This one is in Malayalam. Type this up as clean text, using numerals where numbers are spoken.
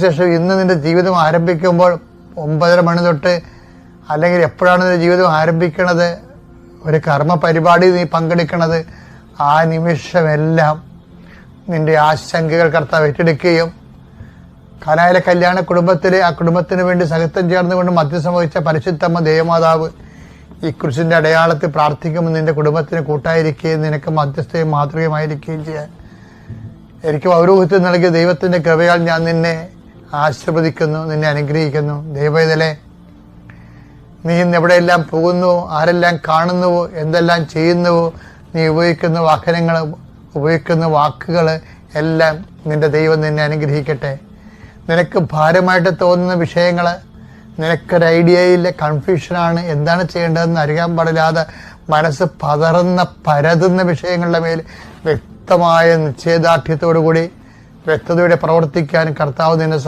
ശേഷം ഇന്ന് നിന്റെ ജീവിതം ആരംഭിക്കുമ്പോൾ 9:30 മണി തൊട്ട് അല്ലെങ്കിൽ എപ്പോഴാണ് നിന്റെ ജീവിതം ആരംഭിക്കണത്, ഒരു കർമ്മ പരിപാടി നീ പങ്കെടുക്കണത്, ആ നിമിഷമെല്ലാം നിന്റെ ആശങ്കകൾ കർത്താവ് ഏറ്റെടുക്കുകയും കാനായിലെ കല്യാണ കുടുംബത്തിലെ ആ കുടുംബത്തിന് വേണ്ടി സഹിത്വം ചേർന്നുകൊണ്ട് മധ്യസ്ഥം വഹിച്ച പരിശുദ്ധമ്മ ദേവമാതാവ് ഈ കുരിശിന്റെ അടയാളത്തിൽ പ്രാർത്ഥിക്കുമ്പോൾ നിന്റെ കുടുംബത്തിന് കൂട്ടായിരിക്കുകയും നിനക്ക് മധ്യസ്ഥയും മാതൃകയുമായിരിക്കുകയും ചെയ്യാൻ എനിക്ക് പൗരോഹിത്യം നൽകിയ ദൈവത്തിന്റെ കൃപയാൽ ഞാൻ നിന്നെ ആശീർവദിക്കുന്നു, നിന്നെ അനുഗ്രഹിക്കുന്നു. ദൈവവേദലേ, നീ ഇന്ന് എവിടെയെല്ലാം പോകുന്നു, ആരെല്ലാം കാണുന്നുവോ, എന്തെല്ലാം ചെയ്യുന്നുവോ, നീ ഉപയോഗിക്കുന്ന വാഹനങ്ങൾ, ഉപയോഗിക്കുന്ന വാക്കുകൾ എല്ലാം നിന്റെ ദൈവം നിന്നെ അനുഗ്രഹിക്കട്ടെ. നിനക്ക് ഭാരമായിട്ട് തോന്നുന്ന വിഷയങ്ങൾ, നിനക്കൊരു ഐഡിയയില്ല, കൺഫ്യൂഷനാണ്, എന്താണ് ചെയ്യേണ്ടതെന്ന് അറിയാൻ പാടില്ലാതെ മനസ്സ് പരതുന്ന വിഷയങ്ങളുടെ മേൽ വ്യക്തമായ നിശ്ചയദാർഢ്യത്തോടു കൂടി വ്യക്തതയോടെ പ്രവർത്തിക്കാൻ കർത്താവ് നിന്നെ